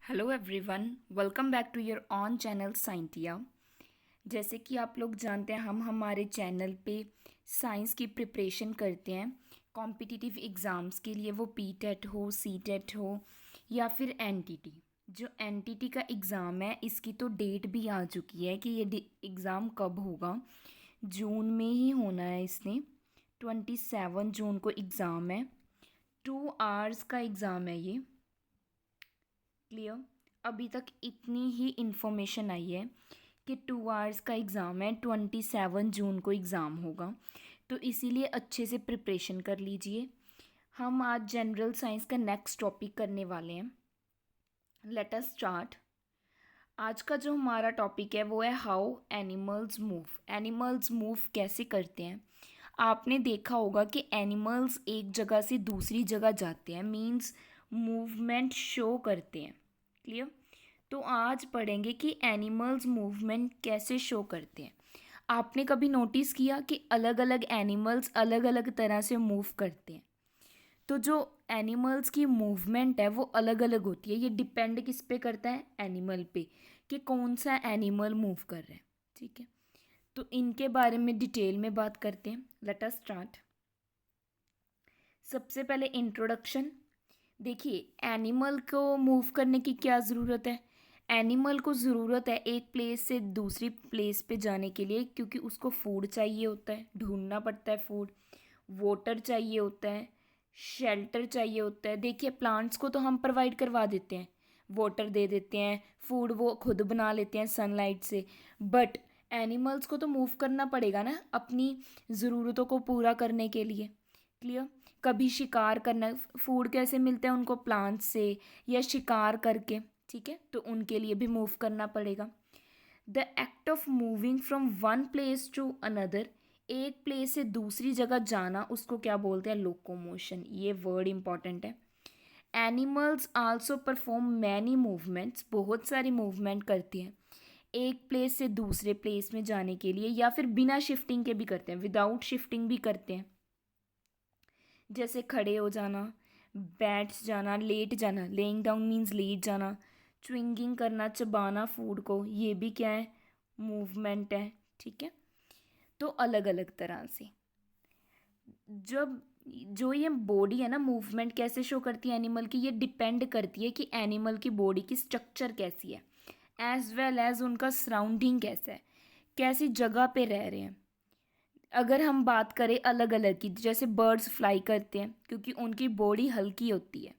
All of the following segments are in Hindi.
Hello everyone, welcome back to your own channel Scientia. जैसे कि आप लोग जानते हैं, हम हमारे चैनल पे साइंस की प्रिपरेशन करते हैं कॉम्पिटिटिव एग्ज़ाम्स के लिए, वो पी टेट हो, सी टेट हो या फिर एन टी टी। जो एन टी टी का एग्ज़ाम है, इसकी तो डेट भी आ चुकी है कि ये एग्ज़ाम कब होगा। जून में ही होना है इसने। 27 जून को एग्ज़ाम है। 2 आवर्स का एग्ज़ाम है ये। क्लियर। अभी तक इतनी ही इन्फॉर्मेशन आई है कि 2 आवर्स का एग्ज़ाम है, 27 जून को एग्ज़ाम होगा। तो इसीलिए अच्छे से प्रिपरेशन कर लीजिए। हम आज जनरल साइंस का नेक्स्ट टॉपिक करने वाले हैं। Let us start. आज का जो हमारा टॉपिक है वो है how animals move. Animals move कैसे करते हैं। आपने देखा होगा कि एनिमल्स एक जगह से दूसरी जगह जाते हैं, मीन्स मूवमेंट शो करते हैं। क्लियर। तो आज पढ़ेंगे कि एनिमल्स मूवमेंट कैसे शो करते हैं। आपने कभी नोटिस किया कि अलग अलग एनिमल्स अलग अलग तरह से मूव करते हैं। तो जो एनिमल्स की मूवमेंट है वो अलग अलग होती है। ये डिपेंड किस पे करता है, एनिमल पे, कि कौन सा एनिमल मूव कर रहा है। ठीक है, तो इनके बारे में डिटेल में बात करते हैं। Let us start. सबसे पहले इंट्रोडक्शन। देखिए, एनिमल को मूव करने की क्या ज़रूरत है। एनिमल को ज़रूरत है एक प्लेस से दूसरी प्लेस पे जाने के लिए, क्योंकि उसको फूड चाहिए होता है, ढूंढना पड़ता है फूड। वाटर चाहिए होता है, शेल्टर चाहिए होता है। देखिए, प्लांट्स को तो हम प्रोवाइड करवा देते हैं, वाटर दे देते हैं, फूड वो खुद बना लेते हैं सनलाइट से। बट एनिमल्स को तो मूव करना पड़ेगा ना अपनी ज़रूरतों को पूरा करने के लिए। क्लियर। कभी शिकार करना, फूड कैसे मिलता है उनको, प्लांट्स से या शिकार करके। ठीक है, तो उनके लिए भी मूव करना पड़ेगा। The act of moving from one place to another, एक प्लेस से दूसरी जगह जाना, उसको क्या बोलते हैं, लोकोमोशन। ये वर्ड इंपॉर्टेंट है। Animals also perform many movements, बहुत सारी मूवमेंट करती हैं एक प्लेस से दूसरे प्लेस में जाने के लिए, या फिर बिना शिफ्टिंग के भी करते हैं, विदाउट शिफ्टिंग भी करते हैं। जैसे खड़े हो जाना, बैठ जाना, लेट जाना, लेइंग डाउन मीन्स लेट जाना, च्विंगिंग करना, चबाना फूड को, ये भी क्या है, मूवमेंट है। ठीक है, तो अलग अलग तरह से जब जो ये बॉडी है ना, मूवमेंट कैसे शो करती है एनिमल की, ये डिपेंड करती है कि एनिमल की बॉडी की स्ट्रक्चर कैसी है, एज वेल एज उनका सराउंडिंग कैसा है, कैसी जगह पे रह रहे हैं। अगर हम बात करें अलग अलग की, जैसे बर्ड्स फ्लाई करते हैं क्योंकि उनकी बॉडी हल्की होती है।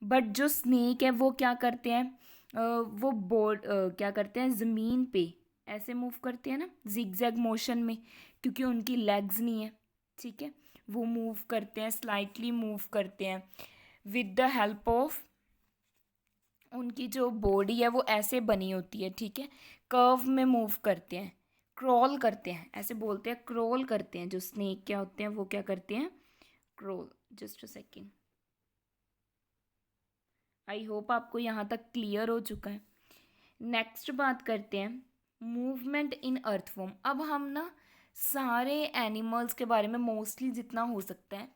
बट जो स्नेक है वो क्या करते हैं, वो क्या करते हैं, ज़मीन पे ऐसे मूव करते हैं ना, जिगजैग मोशन में, क्योंकि उनकी लेग्स नहीं है। ठीक है, वो मूव करते हैं, स्लाइटली मूव करते हैं विद द हेल्प ऑफ, उनकी जो बॉडी है वो ऐसे बनी होती है। ठीक है, कर्व में मूव करते हैं, क्रॉल करते हैं, ऐसे बोलते हैं क्रॉल करते हैं। जो स्नेक क्या होते हैं वो क्या करते हैं, crawl. Just a second. I hope आपको यहाँ तक क्लियर हो चुका है। नेक्स्ट बात करते हैं मूवमेंट इन अर्थवॉर्म। अब हम ना सारे एनिमल्स के बारे में, मोस्टली जितना हो सकता है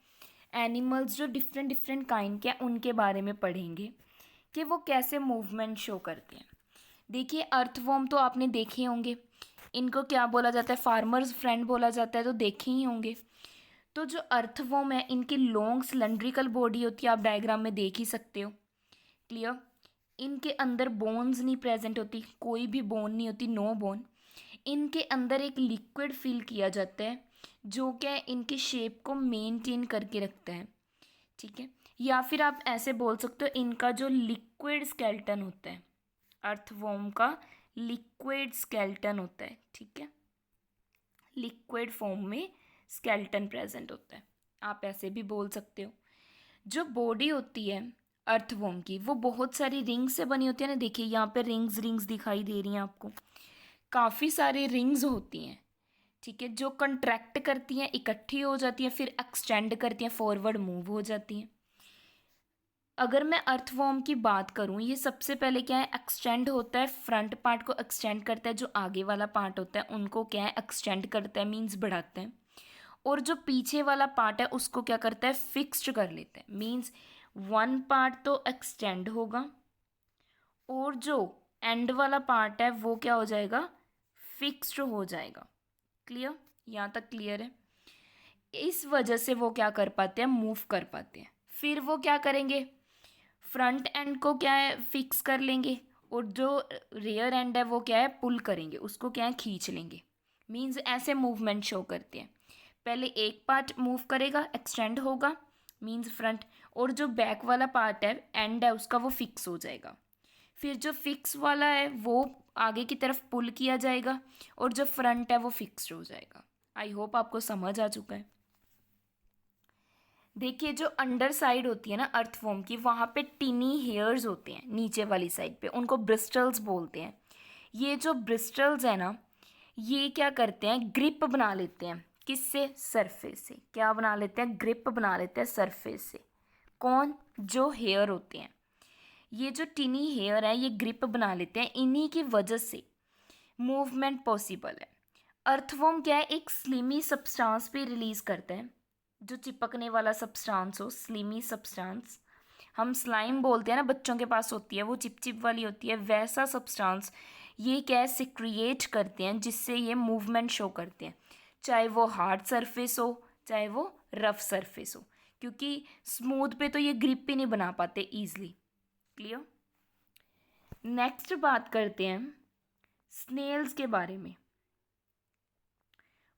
एनिमल्स जो डिफरेंट डिफरेंट काइंड के हैं उनके बारे में पढ़ेंगे कि वो कैसे मूवमेंट शो करते हैं। देखिए, अर्थवॉर्म तो आपने देखे होंगे। इनको क्या बोला जाता है, फार्मर्स फ्रेंड बोला जाता है, तो देखे ही होंगे। तो जो अर्थवॉर्म है, इनकी लॉन्ग सिलेंड्रिकल बॉडी होती है, आप डायग्राम में देख ही सकते हो। क्लियर। इनके अंदर बोन्स नहीं प्रेजेंट होती, कोई भी बोन नहीं होती, नो बोन। इनके अंदर एक लिक्विड फिल किया जाता है जो क्या है, इनकी शेप को मेंटेन करके रखता है। ठीक है, या फिर आप ऐसे बोल सकते हो, इनका जो लिक्विड स्केल्टन होता है, अर्थवॉर्म का लिक्विड स्केल्टन होता है। ठीक है, लिक्विड फॉर्म में स्केल्टन प्रेजेंट होता है, आप ऐसे भी बोल सकते हो। जो बॉडी होती है अर्थवॉर्म की, वो बहुत सारी रिंग्स से बनी होती है ना। देखिए, यहाँ पे रिंग्स रिंग्स दिखाई दे रही हैं आपको, काफ़ी सारी रिंग्स होती हैं। ठीक है, जो कंट्रैक्ट करती हैं, इकट्ठी हो जाती हैं, फिर एक्सटेंड करती हैं, फॉरवर्ड मूव हो जाती हैं। अगर मैं अर्थवॉर्म की बात करूं, ये सबसे पहले क्या है, एक्सटेंड होता है, फ्रंट पार्ट को एक्सटेंड करता है, जो आगे वाला पार्ट होता है उनको क्या है, एक्सटेंड करता है, मीन्स बढ़ाता है। और जो पीछे वाला पार्ट है उसको क्या करता है, फिक्स्ड कर लेता है, मीन्स वन पार्ट तो एक्सटेंड होगा और जो एंड वाला पार्ट है वो क्या हो जाएगा, फिक्स्ड हो जाएगा। क्लियर, यहाँ तक क्लियर है। इस वजह से वो क्या कर पाते हैं, मूव कर पाते हैं। फिर वो क्या करेंगे, फ्रंट एंड को क्या है, फिक्स कर लेंगे, और जो रियर एंड है वो क्या है, पुल करेंगे, उसको क्या है, खींच लेंगे। मीन्स ऐसे मूवमेंट शो करते हैं। पहले एक पार्ट मूव करेगा, एक्सटेंड होगा, मीन्स फ्रंट, और जो बैक वाला पार्ट है, एंड है उसका, वो फिक्स हो जाएगा। फिर जो फिक्स वाला है वो आगे की तरफ पुल किया जाएगा, और जो फ्रंट है वो फिक्स्ड हो जाएगा। आई होप आपको समझ आ चुका है। देखिए, जो अंडर साइड होती है ना अर्थवॉर्म की, वहाँ पे टिनी हेयर्स होते हैं नीचे वाली साइड पे, उनको ब्रिस्टल्स बोलते हैं। ये जो ब्रिस्टल्स है ना, ये क्या करते हैं, ग्रिप बना लेते हैं, किससे, सरफेस से। क्या बना लेते हैं, ग्रिप बना लेते हैं सरफेस से। कौन, जो हेयर होते हैं, ये जो टिनी हेयर है ये ग्रिप बना लेते हैं, इन्हीं की वजह से मूवमेंट पॉसिबल है। अर्थवॉर्म क्या है, एक स्लिमी सब्सटेंस भी रिलीज करता है, जो चिपकने वाला सब्सटेंस हो, स्लिमी सब्सटेंस। हम स्लाइम बोलते हैं ना, बच्चों के पास होती है, वो चिपचिप वाली होती है, वैसा सब्सटेंस ये क्या है, सिक्रिएट करते हैं, जिससे ये मूवमेंट शो करते हैं, चाहे वो हार्ड सरफेस हो, चाहे वो रफ सरफेस हो, क्योंकि स्मूथ पे तो ये ग्रिप ही नहीं बना पाते ईजिली। क्लियर। नेक्स्ट बात करते हैं स्नेल्स के बारे में।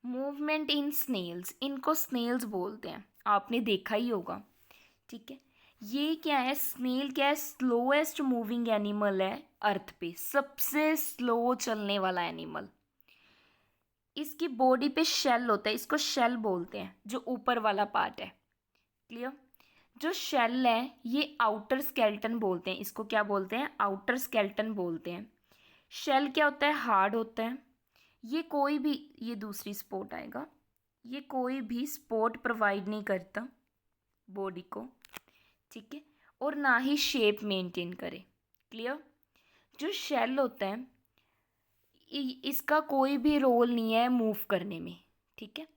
मूवमेंट इन स्नेल्स, इनको स्नेल्स बोलते हैं, आपने देखा ही होगा। ठीक है, ये क्या है, स्नेल क्या है, स्लोएस्ट मूविंग एनिमल है अर्थ पे, सबसे स्लो चलने वाला एनिमल। इसकी बॉडी पे शेल होता है, इसको शेल बोलते हैं, जो ऊपर वाला पार्ट है। क्लियर। जो शेल है ये आउटर स्केल्टन बोलते हैं, इसको क्या बोलते हैं, आउटर स्केल्टन बोलते हैं। शेल क्या होता है, हार्ड होता है। ये कोई भी, ये दूसरी स्पोर्ट आएगा, ये कोई भी सपोर्ट प्रोवाइड नहीं करता बॉडी को, ठीक है, और ना ही शेप मेंटेन करे। क्लियर। जो शेल होता है इसका कोई भी रोल नहीं है मूव करने में, ठीक है।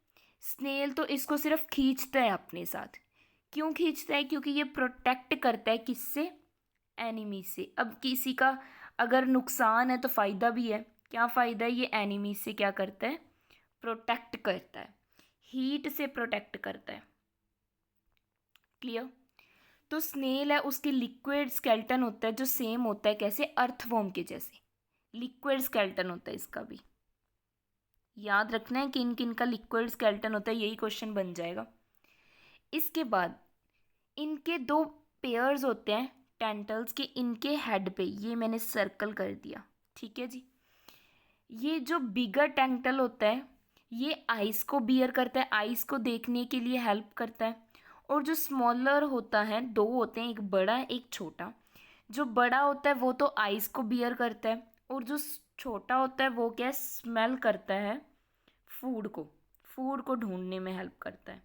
स्नेल तो इसको सिर्फ खींचता है अपने साथ। क्यों खींचता है, क्योंकि ये प्रोटेक्ट करता है, किससे, एनिमी से। अब किसी का अगर नुकसान है तो फ़ायदा भी है। क्या फ़ायदा है, ये एनिमी से क्या करता है, प्रोटेक्ट करता है, हीट से प्रोटेक्ट करता है। क्लियर। तो स्नेल है, उसकी लिक्विड स्केल्टन होता है, जो सेम होता है कैसे, अर्थवॉर्म के जैसे लिक्विड स्केल्टन होता है इसका भी। याद रखना है किन किन का लिक्विड स्केल्टन होता है, यही क्वेश्चन बन जाएगा। इसके बाद इनके दो पेयर्स होते हैं टेंटल्स के, इनके हेड पे, ये मैंने सर्कल कर दिया, ठीक है जी। ये जो बिगर टेंटल होता है ये आइस को बियर करता है, आइस को देखने के लिए हेल्प करता है। और जो स्मॉलर होता है, दो होते हैं, एक बड़ा एक छोटा। जो बड़ा होता है वो तो आइस को बियर करता है, और जो छोटा होता है वो क्या, स्मेल करता है फूड को ढूंढने में हेल्प करता है।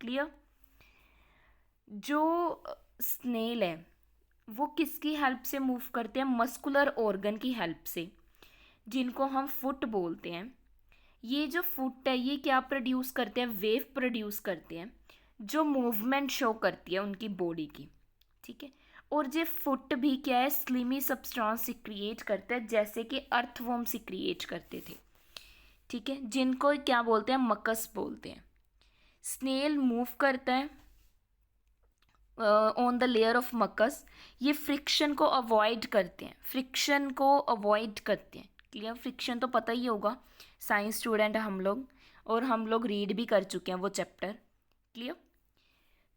क्लियर। जो स्नेल है वो किसकी हेल्प से मूव करते हैं, मस्कुलर ऑर्गन की हेल्प से, जिनको हम फुट बोलते हैं। ये जो फुट है ये क्या प्रोड्यूस करते हैं, वेव प्रोड्यूस करते हैं, जो मूवमेंट शो करती है उनकी बॉडी की, ठीक है। और ये फुट भी क्या है, स्लिमी सब्सटेंस सिक्रिएट करता है, जैसे कि अर्थवॉर्म सिक्रिएट करते थे, ठीक है, जिनको क्या बोलते हैं, मकस बोलते हैं। स्नेल मूव करता है ऑन द लेयर ऑफ मकस। ये फ्रिक्शन को अवॉइड करते हैं, फ्रिक्शन को अवॉइड करते हैं। क्लियर। फ्रिक्शन तो पता ही होगा, साइंस स्टूडेंट है हम लोग, और हम लोग रीड भी कर चुके हैं वो चैप्टर। क्लियर।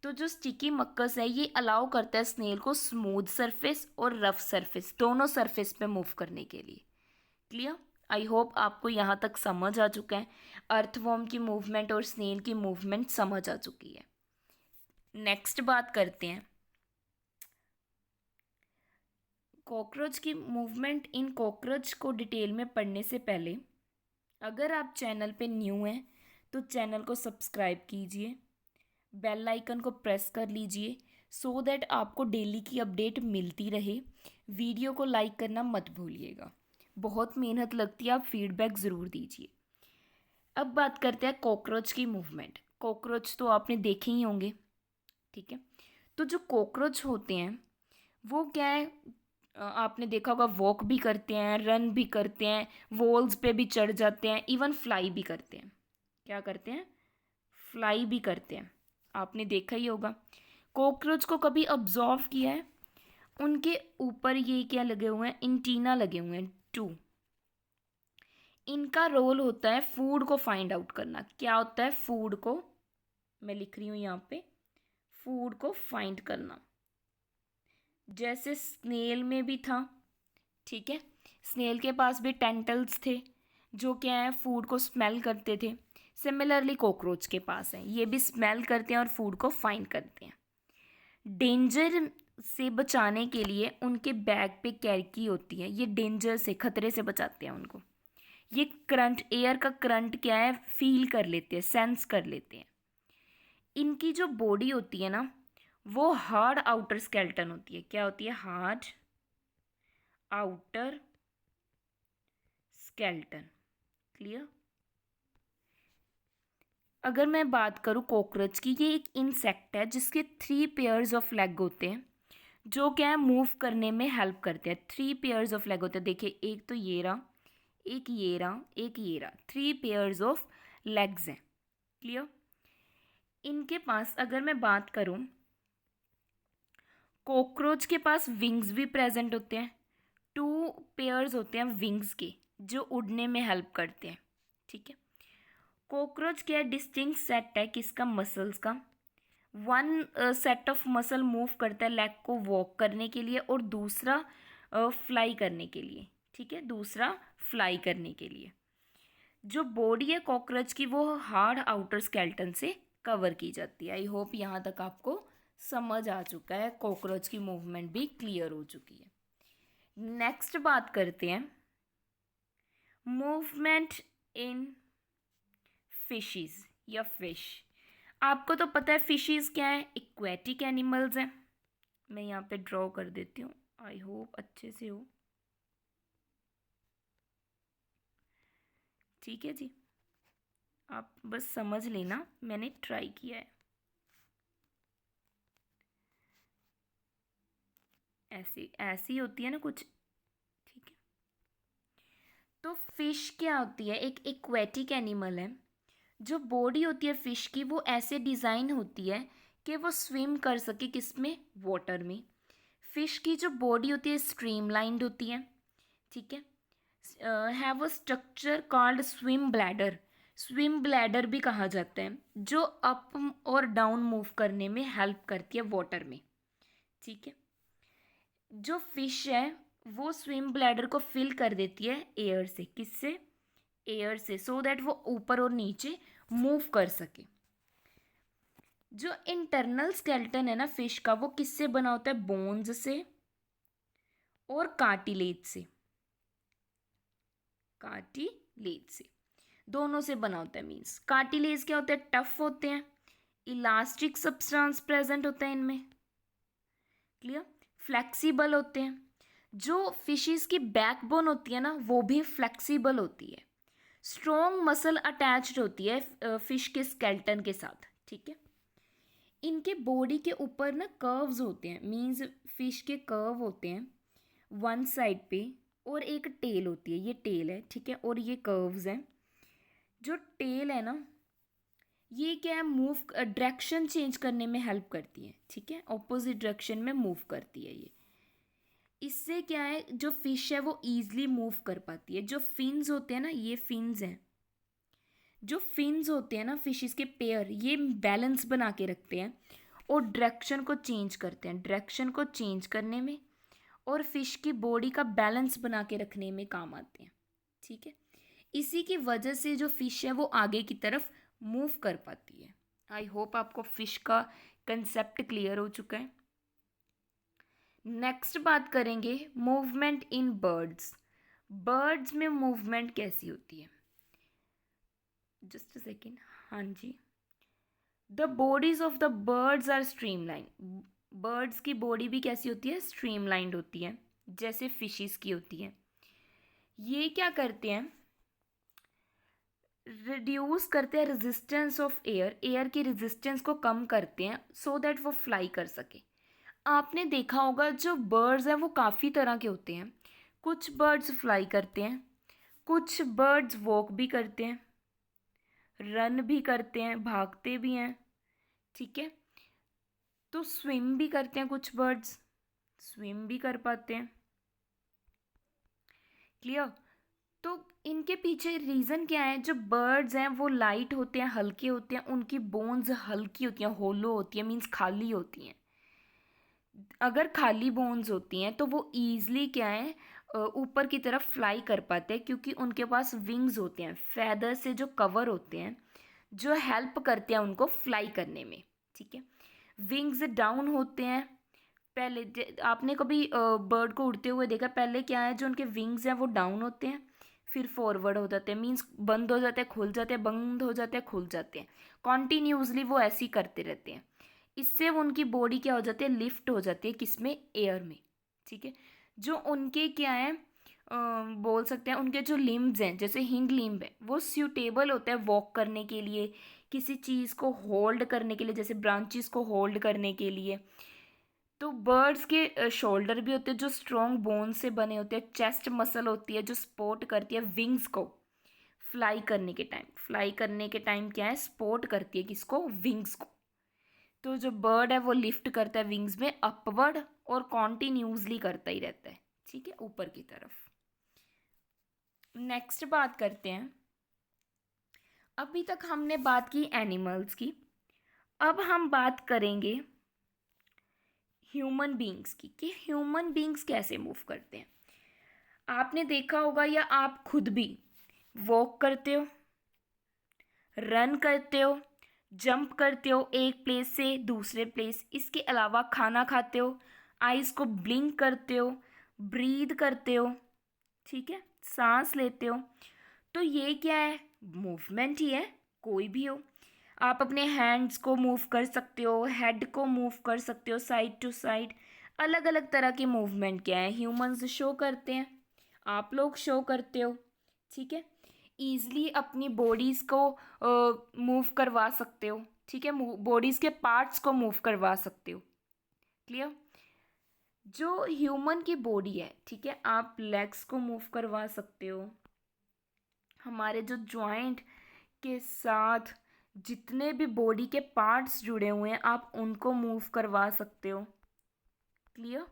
तो जो स्टिकी मक्कस है ये अलाउ करता है स्नेल को स्मूथ सरफेस और रफ सरफेस, दोनों सरफेस पे मूव करने के लिए। क्लियर। आई होप आपको यहाँ तक समझ आ चुका है, अर्थवॉर्म की मूवमेंट और स्नेल की मूवमेंट समझ आ चुकी है। नेक्स्ट बात करते हैं कॉकरोच की मूवमेंट। इन कॉकरोच को डिटेल में पढ़ने से पहले अगर आप चैनल पे न्यू हैं तो चैनल को सब्सक्राइब कीजिए, बेल आइकन को प्रेस कर लीजिए, सो दैट आपको डेली की अपडेट मिलती रहे। वीडियो को लाइक करना मत भूलिएगा, बहुत मेहनत लगती है, आप फीडबैक ज़रूर दीजिए। अब बात करते हैं कॉकरोच की मूवमेंट। कॉकरोच तो आपने देखे ही होंगे, ठीक है। तो जो कॉकरोच होते हैं वो क्या है, आपने देखा होगा वॉक भी करते हैं, रन भी करते हैं, वॉल्स पे भी चढ़ जाते हैं, इवन फ्लाई भी करते हैं। क्या करते हैं? फ्लाई भी करते हैं। आपने देखा ही होगा। कॉकरोच को कभी ऑब्जर्व किया है? उनके ऊपर ये क्या लगे हुए हैं? एंटीना लगे हुए हैं, 2। इनका रोल होता है फूड को फाइंड आउट करना। क्या होता है? फूड को, मैं लिख रही हूँ यहाँ पे, फूड को फाइंड करना। जैसे स्नेल में भी था, ठीक है, स्नेल के पास भी टेंटल्स थे जो क्या है, फूड को स्मेल करते थे। सिमिलरली कॉकरोच के पास है, ये भी स्मेल करते हैं और फूड को फाइंड करते हैं। डेंजर से बचाने के लिए उनके बैग पे कैरकी होती है, ये डेंजर से, खतरे से बचाते हैं उनको। ये करंट, एयर का करंट क्या है, फील कर लेते हैं, सेंस कर लेते हैं। इनकी जो बॉडी होती है ना, वो हार्ड आउटर स्केल्टन होती है। क्या होती है? Hard outer skeleton. क्लियर? अगर मैं बात करूँ कॉकरोच की, ये एक इंसेक्ट है जिसके 3 पेयर्स ऑफ लेग होते हैं जो क्या है, मूव करने में हेल्प करते हैं। 3 पेयर्स ऑफ लेग होते हैं। देखिए, एक तो ये रहा, एक ये रहा, एक ये रहा, 3 पेयर्स ऑफ लेग्स हैं। क्लियर? इनके पास अगर मैं बात करूँ, कॉकरोच के पास विंग्स भी प्रेजेंट होते हैं। 2 पेयर्स होते हैं विंग्स के जो उड़ने में हेल्प करते हैं। ठीक है? कॉकरोच क्या डिस्टिंक्ट सेट है किसका? मसल्स का। 1 सेट ऑफ मसल मूव करता है लेग को वॉक करने के लिए, और दूसरा फ्लाई करने के लिए। ठीक है? दूसरा फ्लाई करने के लिए। जो बॉडी है कॉकरोच की, वो हार्ड आउटर स्केल्टन से कवर की जाती है। आई होप यहाँ तक आपको समझ आ चुका है, कॉकरोच की मूवमेंट भी क्लियर हो चुकी है। नेक्स्ट बात करते हैं मूवमेंट इन फिशेस या फिश। आपको तो पता है फिशेस क्या है, एक्वेटिक एनिमल्स हैं। मैं यहाँ पे ड्रॉ कर देती हूँ, आई होप अच्छे से हो। ठीक है जी, आप बस समझ लेना, मैंने ट्राई किया है। ऐसी ऐसी होती है ना कुछ। ठीक है? तो फिश क्या होती है? एक एक्वेटिक एनिमल है। जो बॉडी होती है फिश की, वो ऐसे डिज़ाइन होती है कि वो स्विम कर सके, किसमें? वाटर में। फिश की जो बॉडी होती है स्ट्रीमलाइंड होती है। ठीक है? Have a structure called swim bladder. Swim bladder भी कहा जाता है, जो अप और डाउन मूव करने में हेल्प करती है वाटर में। ठीक है? जो फिश है वो स्विम ब्लैडर को फिल कर देती है एयर से। किससे? एयर से, सो दैट वो ऊपर और नीचे मूव कर सके। जो इंटरनल स्केलेटन है ना फिश का, वो किससे बना होता है? बोन्स से और कार्टिलेज से। कार्टिलेज से, दोनों से बना होता है। मीन्स कार्टिलेज क्या होता है? टफ होते हैं, इलास्टिक सब्सटेंस प्रेजेंट होता है इनमें। क्लियर? फ्लेक्सिबल होते हैं। जो फिशेस की बैकबोन होती है ना, वो भी फ्लेक्सिबल होती है। स्ट्रॉन्ग मसल अटैच्ड होती है फिश के स्केल्टन के साथ। ठीक है? इनके बॉडी के ऊपर ना कर्व्स होते हैं, मीन्स फिश के कर्व होते हैं वन साइड पे, और एक टेल होती है, ये टेल है। ठीक है? और ये कर्व्स हैं। जो टेल है ना, ये क्या है, मूव डायरेक्शन चेंज करने में हेल्प करती है। ठीक है? ऑपोजिट डायरेक्शन में मूव करती है ये। इससे क्या है, जो फिश है वो ईजिली मूव कर पाती है। जो फिन्स होते हैं ना, ये फिन्स हैं, जो फिन्स होते हैं ना फिशेस के पेयर, ये बैलेंस बना के रखते हैं और डायरेक्शन को चेंज करते हैं। डायरेक्शन को चेंज करने में और फिश की बॉडी का बैलेंस बना के रखने में काम आते हैं। ठीक है? इसी की वजह से जो फिश है वो आगे की तरफ मूव कर पाती है। आई होप आपको फिश का कंसेप्ट क्लियर हो चुका है। नेक्स्ट बात करेंगे मूवमेंट इन बर्ड्स। बर्ड्स में मूवमेंट कैसी होती है? Just a second. हाँ जी, the bodies of the birds are streamline. Birds की बॉडी भी कैसी होती है? स्ट्रीमलाइंड होती है, जैसे फिशेस की होती है। ये क्या करते हैं? रिड्यूस करते हैं रेजिस्टेंस ऑफ एयर, एयर की रेजिस्टेंस को कम करते हैं, सो दैट वो फ्लाई कर सके। आपने देखा होगा जो बर्ड्स हैं वो काफ़ी तरह के होते हैं। कुछ बर्ड्स फ्लाई करते हैं, कुछ बर्ड्स वॉक भी करते हैं, रन भी करते हैं, भागते भी हैं। ठीक है, तो स्विम भी करते हैं, कुछ बर्ड्स स्विम भी कर पाते हैं। क्लियर। तो इनके पीछे रीज़न क्या है? जो बर्ड्स हैं वो लाइट होते हैं, हल्के होते हैं, उनकी बोन्स हल्की होती हैं, होलो होती हैं, मीन्स खाली होती हैं। अगर खाली बोन्स होती हैं तो वो ईजली क्या है, ऊपर की तरफ फ्लाई कर पाते हैं, क्योंकि उनके पास विंग्स होते हैं, फेदर से जो कवर होते हैं, जो हेल्प करते हैं उनको फ्लाई करने में। ठीक है, विंग्स डाउन होते हैं। पहले आपने कभी बर्ड को उड़ते हुए देखा? पहले क्या है, जो उनके विंग्स हैं वो डाउन होते हैं, फिर फॉरवर्ड हो जाते हैं, मीन्स बंद हो जाते हैं, खुल जाते हैं, बंद हो जाते हैं, खुल जाते हैं। कॉन्टीन्यूसली वो ऐसे ही करते रहते हैं। इससे वो उनकी बॉडी क्या हो जाती है, लिफ्ट हो जाती है, किसमें? एयर में। ठीक है, जो उनके क्या है, बोल सकते हैं उनके जो लिम्ब्स हैं, जैसे हिंड लिम्ब है, वो सूटेबल होता है वॉक करने के लिए, किसी चीज़ को होल्ड करने के लिए, जैसे ब्रांचेस को होल्ड करने के लिए। तो बर्ड्स के शोल्डर भी होते हैं जो स्ट्रॉन्ग बोन से बने होते हैं, चेस्ट मसल होती है जो सपोर्ट करती है विंग्स को फ्लाई करने के टाइम। फ्लाई करने के टाइम क्या है, सपोर्ट करती है किसको? विंग्स को। तो जो बर्ड है वो लिफ्ट करता है विंग्स में अपवर्ड, और कॉन्टिन्यूसली करता ही रहता है। ठीक है, ऊपर की तरफ। नेक्स्ट बात करते हैं, अभी तक हमने बात की एनिमल्स की, अब हम बात करेंगे ह्यूमन बींग्स की, कि ह्यूमन बींग्स कैसे मूव करते हैं। आपने देखा होगा या आप खुद भी वॉक करते हो, रन करते हो, जंप करते हो एक प्लेस से दूसरे प्लेस, इसके अलावा खाना खाते हो, आइज़ को ब्लिंक करते हो, ब्रीद करते हो। ठीक है, सांस लेते हो। तो ये क्या है? मूवमेंट ही है, कोई भी हो। आप अपने हैंड्स को मूव कर सकते हो, हेड को मूव कर सकते हो साइड टू साइड। अलग अलग तरह की मूवमेंट क्या है, ह्यूमंस शो करते हैं, आप लोग शो करते हो। ठीक है, ईजली अपनी बॉडीज़ को मूव करवा सकते हो। ठीक है, बॉडीज़ के पार्ट्स को मूव करवा सकते हो। क्लियर। जो ह्यूमन की बॉडी है, ठीक है, आप लेग्स को मूव करवा सकते हो, हमारे जो जॉइंट के साथ जितने भी बॉडी के पार्ट्स जुड़े हुए हैं आप उनको मूव करवा सकते हो। क्लियर।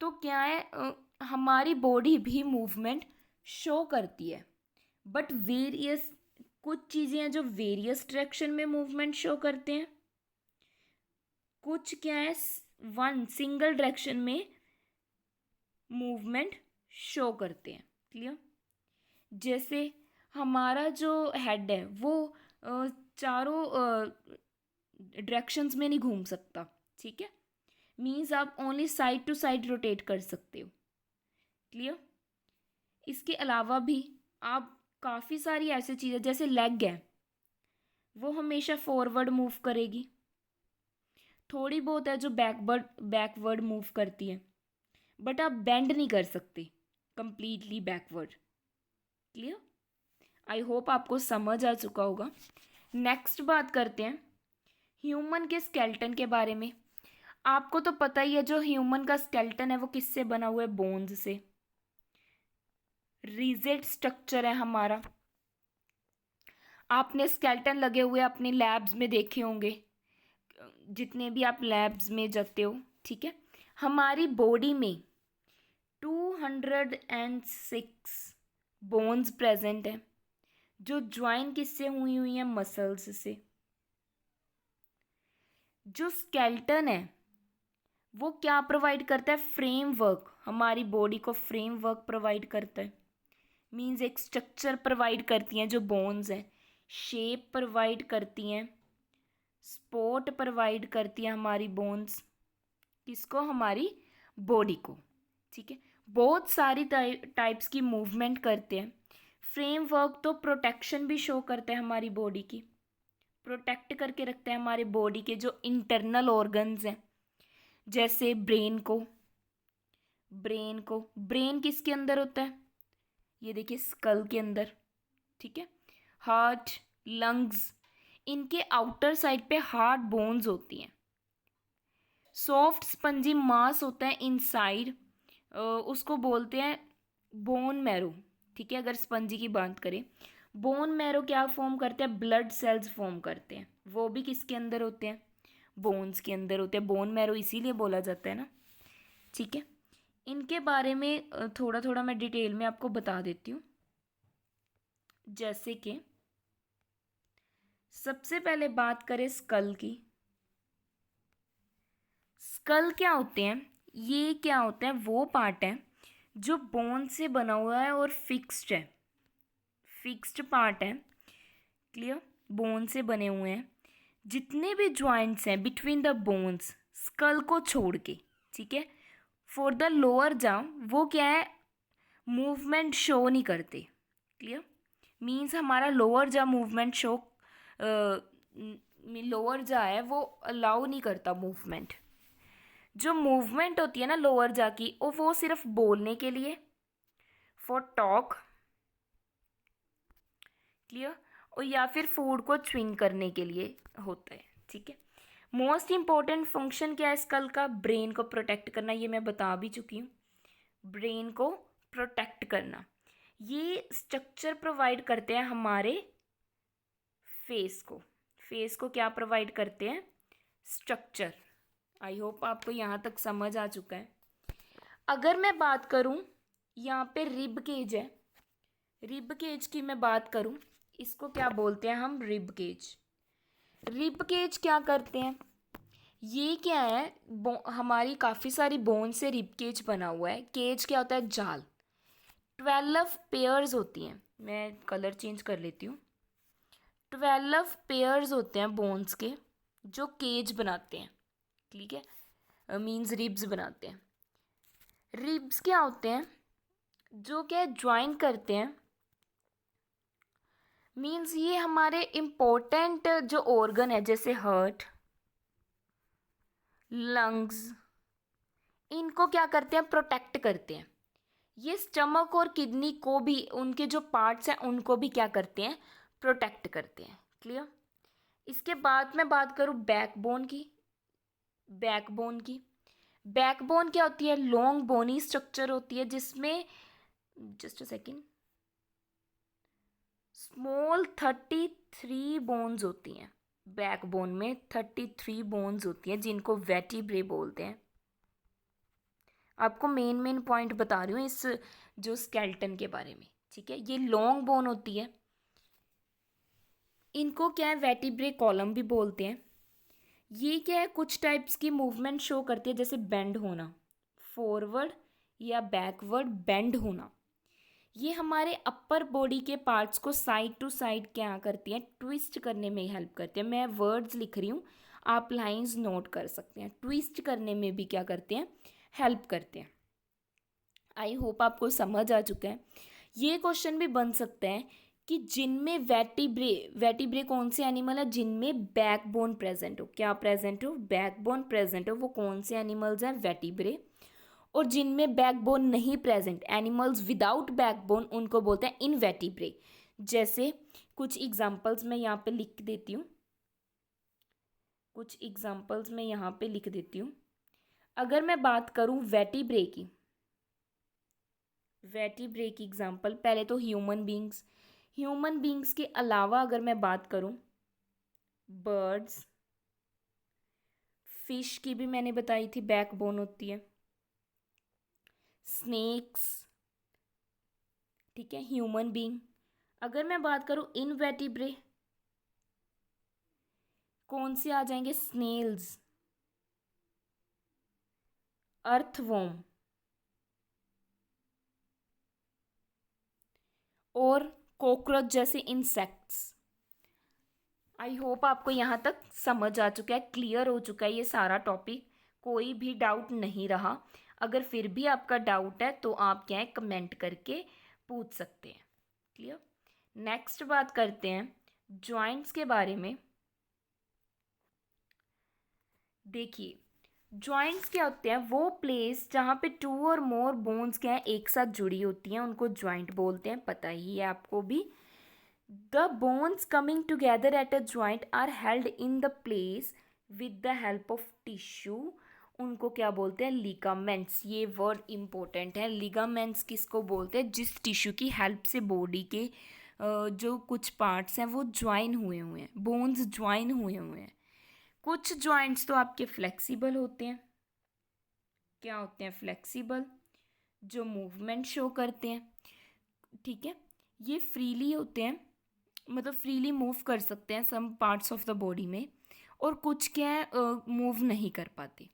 तो क्या है, हमारी बॉडी भी मूवमेंट शो करती है, बट वेरियस कुछ चीज़ें हैं जो वेरियस डायरेक्शन में मूवमेंट शो करते हैं, कुछ क्या है वन सिंगल डायरेक्शन में मूवमेंट शो करते हैं। क्लियर। जैसे हमारा जो हेड है वो चारों डायरेक्शंस में नहीं घूम सकता। ठीक है, मीन्स आप only side to side rotate कर सकते हो। क्लियर। इसके अलावा भी आप काफ़ी सारी ऐसी चीज़ें, जैसे लेग है वो हमेशा फॉरवर्ड मूव करेगी, थोड़ी बहुत है जो बैकवर्ड मूव करती है, बट आप बेंड नहीं कर सकते कंप्लीटली बैकवर्ड। क्लियर। आई होप आपको समझ आ चुका होगा। नेक्स्ट बात करते हैं ह्यूमन के स्केल्टन के बारे में। आपको तो पता ही है जो ह्यूमन का स्केल्टन है वो किससे बना हुआ है? बोन्स से। रिजिड स्ट्रक्चर है हमारा। आपने स्केल्टन लगे हुए अपने लैब्स में देखे होंगे, जितने भी आप लैब्स में जाते हो। ठीक है, हमारी बॉडी में 206 बोन्स प्रेजेंट है, जो ज्वाइन किससे हुई हुई है? मसल्स से। जो स्केल्टन है वो क्या प्रोवाइड करता है? फ्रेमवर्क, हमारी बॉडी को फ्रेमवर्क प्रोवाइड करता है, मीन्स एक स्ट्रक्चर प्रोवाइड करती हैं जो बोन्स हैं, शेप प्रोवाइड करती हैं, सपोर्ट प्रोवाइड करती हैं हमारी बोन्स, किसको? हमारी बॉडी को। ठीक है, बहुत सारी टाइप्स की मूवमेंट करते हैं। फ्रेमवर्क तो प्रोटेक्शन भी शो करता है हमारी बॉडी की, प्रोटेक्ट करके रखता है हमारे बॉडी के जो इंटरनल ऑर्गन्स हैं, जैसे ब्रेन किसके अंदर होता है? ये देखिए, स्कल के अंदर। ठीक है, हार्ट, लंग्स, इनके आउटर साइड पे हार्ड बोन्स होती हैं। सॉफ्ट स्पंजी मास होता है इनसाइड, उसको बोलते हैं बोन मैरो। ठीक है, अगर स्पंजी की बात करें, बोन मैरो क्या फॉर्म करते हैं, ब्लड सेल्स फॉर्म करते हैं। वो भी किसके अंदर होते हैं, बोन्स के अंदर होते हैं। बोन मैरो इसीलिए बोला जाता है ना। ठीक है, इनके बारे में थोड़ा थोड़ा मैं डिटेल में आपको बता देती हूँ। जैसे कि सबसे पहले बात करें स्कल की। स्कल क्या होते हैं, ये क्या होता है, वो पार्ट है जो बोन से बना हुआ है और फिक्स्ड है, फिक्स्ड पार्ट है। क्लियर, बोन से बने हुए हैं। जितने भी जॉइंट्स हैं बिटवीन द बोन्स स्कल को छोड़ के, ठीक है, फॉर द लोअर जा वो क्या है, मूवमेंट शो नहीं करते। क्लियर, मीन्स हमारा लोअर जा मूवमेंट शो, लोअर जा है वो अलाउ नहीं करता मूवमेंट। जो मूवमेंट होती है ना लोअर जा की, वो सिर्फ बोलने के लिए, फॉर टॉक। क्लियर, और या फिर फूड को च्विंग करने के लिए होता है। ठीक है, मोस्ट इंपॉर्टेंट फंक्शन क्या है स्कल का, ब्रेन को प्रोटेक्ट करना, ये मैं बता भी चुकी हूँ। ब्रेन को प्रोटेक्ट करना, ये स्ट्रक्चर प्रोवाइड करते हैं हमारे फेस को। फेस को क्या प्रोवाइड करते हैं, स्ट्रक्चर। आई होप आपको यहाँ तक समझ आ चुका है। अगर मैं बात करूँ, यहाँ पे रिब केज है, रिब केज की मैं बात करूँ, इसको क्या बोलते हैं हम, रिब केज। रिब केज क्या करते हैं, ये क्या है, हमारी काफ़ी सारी बोन से रिब केज बना हुआ है। केज क्या होता है, जाल। 12 पेयर्स होती हैं, मैं कलर चेंज कर लेती हूँ। 12 पेयर्स होते हैं बोन्स के जो केज बनाते हैं। ठीक है, मीन्स रिब्स बनाते हैं। रिब्स क्या होते हैं, जो क्या ज्वाइन करते हैं, मीन्स ये हमारे इम्पोर्टेंट जो ऑर्गन है जैसे हार्ट, लंग्स, इनको क्या करते हैं, प्रोटेक्ट करते हैं। ये स्टमक और किडनी को भी, उनके जो पार्ट्स हैं उनको भी क्या करते हैं, प्रोटेक्ट करते हैं। क्लियर, इसके बाद मैं बात करूँ बैकबोन की। बैकबोन की, बैकबोन क्या होती है, लॉन्ग बोनी स्ट्रक्चर होती है जिसमें, just a second, small 33 bones होती हैं। बैकबोन में 33 बोन्स होती हैं जिनको वेटिब्रे बोलते हैं। आपको मेन मेन पॉइंट बता रही हूँ इस जो स्केल्टन के बारे में। ठीक है, ये लॉन्ग बोन होती है, इनको क्या है, वेटिब्रे कॉलम भी बोलते हैं। ये क्या है, कुछ टाइप्स की मूवमेंट शो करती है, जैसे बेंड होना, फॉरवर्ड या बैकवर्ड बेंड होना। ये हमारे अपर बॉडी के पार्ट्स को साइड टू साइड क्या करती हैं, ट्विस्ट करने में हेल्प करती है। मैं वर्ड्स लिख रही हूँ, आप लाइंस नोट कर सकते हैं। ट्विस्ट करने में भी क्या करते हैं, हेल्प करते हैं। आई होप आपको समझ आ चुका है। ये क्वेश्चन भी बन सकता है कि जिनमें वेटिब्रे, वेटिब्रे कौन से एनिमल है जिनमें बैकबोन प्रेजेंट हो, क्या प्रेजेंट हो, बैकबोन प्रेजेंट हो, वो कौन से एनिमल्स हैं, वेटिब्रे। और जिनमें बैकबोन नहीं प्रेजेंट, एनिमल्स विदाउट बैकबोन, उनको बोलते हैं इनवेटिब्रे। जैसे कुछ एग्जांपल्स मैं यहाँ पे लिख देती हूँ, कुछ एग्जांपल्स मैं यहाँ पे लिख देती हूँ। अगर मैं बात करूँ वेटिब्रे की, वेटिब्रे की एग्जांपल, पहले तो ह्यूमन बींग्स, ह्यूमन बींग्स के अलावा अगर मैं बात करूँ, बर्ड्स, फिश की भी मैंने बताई थी बैकबोन होती है, स्नेक्स, ठीक है, ह्यूमन बींग। अगर मैं बात करूँ इनवेटिब्रे, कौन से आ जाएंगे, स्नेल्स, अर्थवॉर्म और कॉकरोच जैसे इंसेक्ट्स। आई होप आपको यहाँ तक समझ आ चुका है, क्लियर हो चुका है ये सारा टॉपिक, कोई भी डाउट नहीं रहा। अगर फिर भी आपका डाउट है तो आप क्या है, कमेंट करके पूछ सकते हैं। क्लियर, नेक्स्ट बात करते हैं जॉइंट्स के बारे में। देखिए, जॉइंट्स क्या होते हैं, वो प्लेस जहाँ पे 2 और मोर बोन्स क्या है, एक साथ जुड़ी होती हैं, उनको जॉइंट बोलते हैं, पता ही है आपको भी। The bones coming together at a joint are held in the place with the help of tissue उनको क्या बोलते हैं, लिगामेंट्स। ये वर्ड इम्पोर्टेंट है। लिगामेंट्स किसको बोलते हैं, जिस टिश्यू की हेल्प से बॉडी के जो कुछ पार्ट्स हैं वो ज्वाइन हुए हुए हैं, बोन्स ज्वाइन हुए हुए हैं। कुछ जॉइंट्स तो आपके फ्लेक्सिबल होते हैं। क्या होते हैं, फ्लेक्सिबल, जो मूवमेंट शो करते हैं, ठीक है। ये फ्रीली होते हैं, मतलब फ्रीली मूव कर सकते हैं some parts of the body में, और कुछ क्या है, मूव नहीं कर पाते।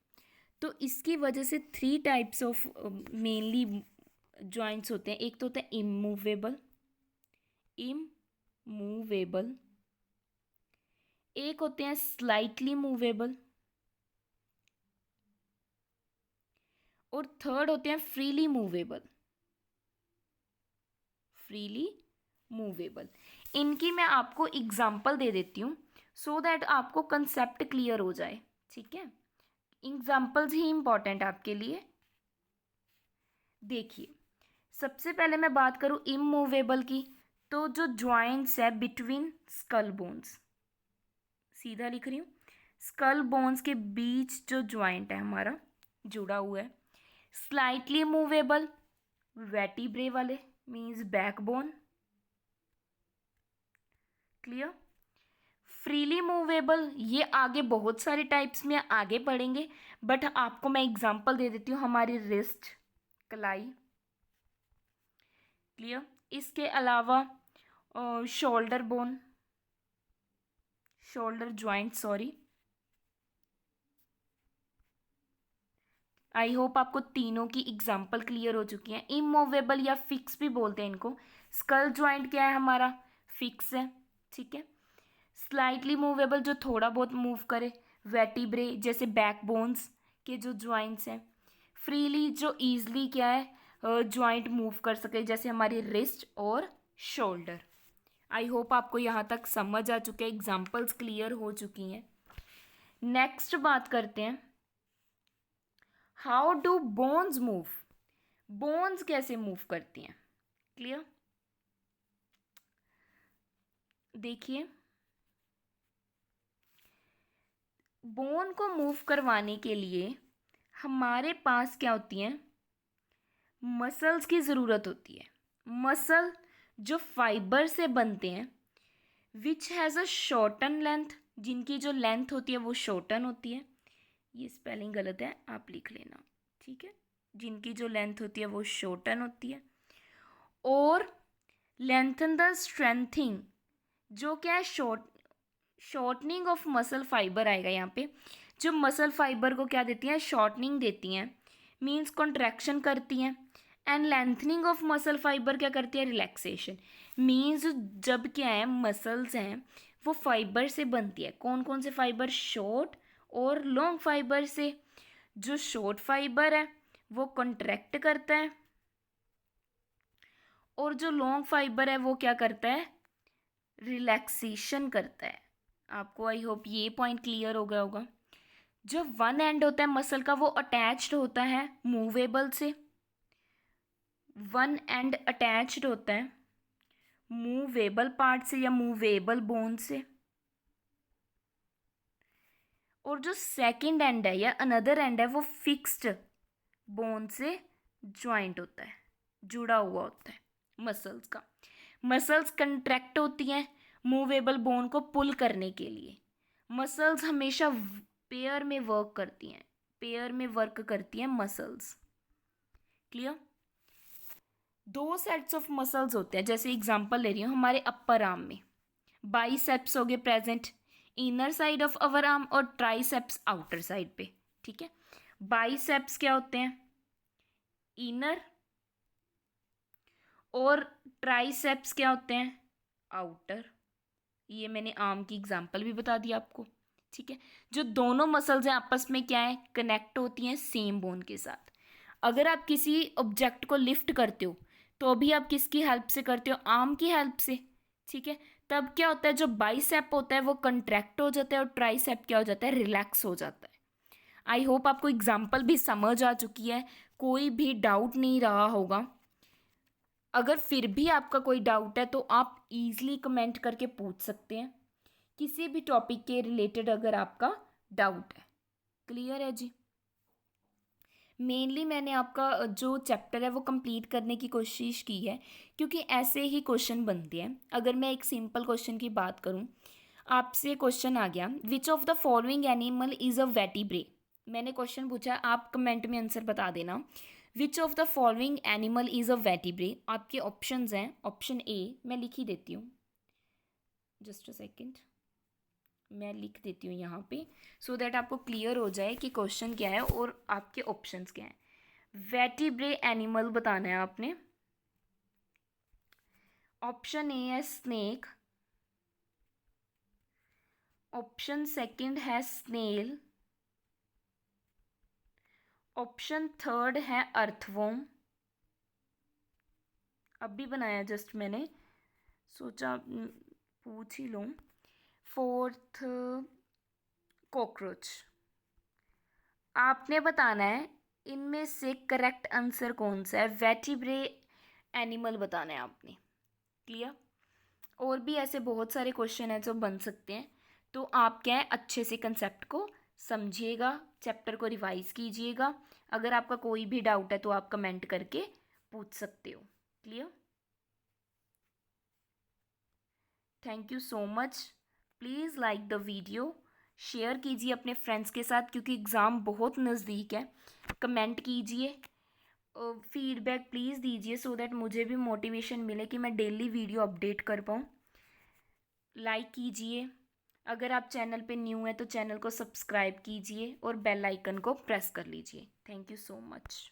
तो इसकी वजह से 3 टाइप्स ऑफ मेनली जॉइंट्स होते हैं। एक तो होता है इमूवेबल, इमूवेबल। एक होते हैं स्लाइटली मूवेबल, और थर्ड होते हैं फ्रीली मूवेबल, फ्रीली मूवेबल। इनकी मैं आपको एग्जाम्पल दे देती हूँ सो दैट आपको कंसेप्ट क्लियर हो जाए, ठीक है। एग्जाम्पल्स ही इम्पॉर्टेंट आपके लिए। देखिए, सबसे पहले मैं बात करूँ इमूवेबल की, तो जो जॉइंट्स है बिटवीन स्कल बोन्स, सीधा लिख रही हूँ, स्कल बोन्स के बीच जो जॉइंट है हमारा जुड़ा हुआ है। स्लाइटली मूवेबल, वर्टिब्रे वाले, means backbone, clear. Freely movable, ये आगे बहुत सारे टाइप्स में आगे पढ़ेंगे, बट आपको मैं एग्जांपल दे देती हूँ, हमारी रिस्ट, कलाई, क्लियर। इसके अलावा shoulder bone, shoulder joint, sorry. आई होप आपको तीनों की एग्जाम्पल क्लियर हो चुकी है। इमूवेबल या फिक्स भी बोलते हैं इनको। स्कल जॉइंट क्या है हमारा, फिक्स है, ठीक है। स्लाइटली मूवेबल, जो थोड़ा बहुत मूव करे। वर्टिब्रे, जैसे बैकबोन्स के जो जॉइंट्स हैं। फ्रीली, जो ईजली क्या है, जॉइंट मूव कर सके, जैसे हमारी रिस्ट और शोल्डर। आई होप आपको यहाँ तक समझ आ चुके हैं, एग्जाम्पल्स क्लियर हो चुकी हैं। नेक्स्ट बात करते हैं, how do bones move. Bones कैसे मूव करती हैं, क्लियर। देखिए, बोन को मूव करवाने के लिए हमारे पास क्या होती हैं, मसल्स की ज़रूरत होती है। मसल जो फाइबर से बनते हैं, which has a shorten length, जिनकी जो लेंथ होती है वो शॉर्टन होती है। ये स्पेलिंग गलत है, आप लिख लेना, ठीक है। जिनकी जो लेंथ होती है वो शॉर्टन होती है। और लेंथन द स्ट्रेंथिंग, जो क्या है, शॉर्टनिंग ऑफ मसल फाइबर आएगा यहाँ पे। जो मसल फाइबर को क्या देती हैं, शॉर्टनिंग देती हैं, मीन्स कॉन्ट्रैक्शन करती हैं। And lengthening of muscle fibre क्या करती है, रिलैक्सेशन, मीन्स जब क्या है, मसल्स हैं वो फाइबर से बनती है। कौन कौन से फाइबर, शॉर्ट और लॉन्ग फाइबर से। जो शॉर्ट फाइबर है वो कॉन्ट्रैक्ट करता है, और जो लॉन्ग फाइबर है वो क्या करता है, रिलैक्सेशन करता है। आपको आई होप ये पॉइंट क्लियर हो गया होगा। जो वन एंड होता है मसल का वो अटैच्ड होता है मूवेबल से, वन एंड अटैच्ड होता है मूवेबल पार्ट से या मूवेबल बोन से। और जो सेकंड एंड है या अनदर एंड है वो फिक्स्ड बोन से ज्वाइंट होता है, जुड़ा हुआ होता है मसल्स का। मसल्स कंट्रैक्ट होती हैं मूवेबल बोन को पुल करने के लिए। मसल्स हमेशा पेयर में वर्क करती हैं, पेयर में वर्क करती हैं muscles, clear. 2 sets of muscles होते हैं, जैसे एग्जांपल ले रही हूँ, हमारे अपर आर्म में बाइसेप्स हो गए present, inner side of our arm, और ट्राइसेप्स आउटर साइड पे, ठीक है। बाइसेप्स क्या होते हैं, इनर, और ट्राइसेप्स क्या होते हैं, आउटर। ये मैंने आर्म की एग्जांपल भी बता दी आपको, ठीक है। जो दोनों मसल्स हैं आपस में क्या है, कनेक्ट होती हैं सेम बोन के साथ। अगर आप किसी ऑब्जेक्ट को लिफ्ट करते हो तो भी आप किसकी हेल्प से करते हो, आर्म की हेल्प से, ठीक है। तब क्या होता है, जो बाइसेप होता है वो कंट्रैक्ट हो जाता है, और ट्राइसेप क्या हो जाता है, रिलैक्स हो जाता है। आई होप आपको एग्जाम्पल भी समझ आ चुकी है, कोई भी डाउट नहीं रहा होगा। अगर फिर भी आपका कोई डाउट है तो आप इजीली कमेंट करके पूछ सकते हैं, किसी भी टॉपिक के रिलेटेड अगर आपका डाउट है। क्लियर है जी। मेनली मैंने आपका जो चैप्टर है वो कंप्लीट करने की कोशिश की है, क्योंकि ऐसे ही क्वेश्चन बनते हैं। अगर मैं एक सिंपल क्वेश्चन की बात करूं, आपसे क्वेश्चन आ गया, which of the following animal is a vertebrate. मैंने क्वेश्चन पूछा, आप कमेंट में आंसर बता देना। Which of the following animal is a vertebrate. आपके ऑप्शंस हैं, ऑप्शन ए मैं लिख ही देती हूँ, जस्ट अ सेकेंड, मैं लिख देती हूँ यहाँ पे, सो दैट आपको क्लियर हो जाए कि क्वेश्चन क्या है और आपके ऑप्शंस क्या हैं। वेटिब्रे एनिमल बताना है आपने। ऑप्शन ए है स्नेक, ऑप्शन सेकंड है स्नेल, ऑप्शन थर्ड है अर्थवॉर्म, अभी बनाया जस्ट मैंने, सोचा पूछ ही लूँ। Fourth cockroach. आपने बताना है इनमें से करेक्ट आंसर कौन सा है, वेटिब्रे एनिमल बताना है आपने। क्लियर। और भी ऐसे बहुत सारे क्वेश्चन हैं जो बन सकते हैं, तो आप क्या है अच्छे से कंसेप्ट को समझिएगा, चैप्टर को रिवाइज कीजिएगा। अगर आपका कोई भी डाउट है तो आप कमेंट करके पूछ सकते हो। Clear. Thank you so much. Please like the video, share कीजिए अपने फ्रेंड्स के साथ, क्योंकि एग्ज़ाम बहुत नज़दीक है। कमेंट कीजिए, फीडबैक प्लीज़ दीजिए, सो दैट मुझे भी मोटिवेशन मिले कि मैं डेली वीडियो अपडेट कर पाऊँ। लाइक कीजिए, अगर आप चैनल पे न्यू हैं तो चैनल को सब्सक्राइब कीजिए और बेल आइकन को प्रेस कर लीजिए। Thank you so much.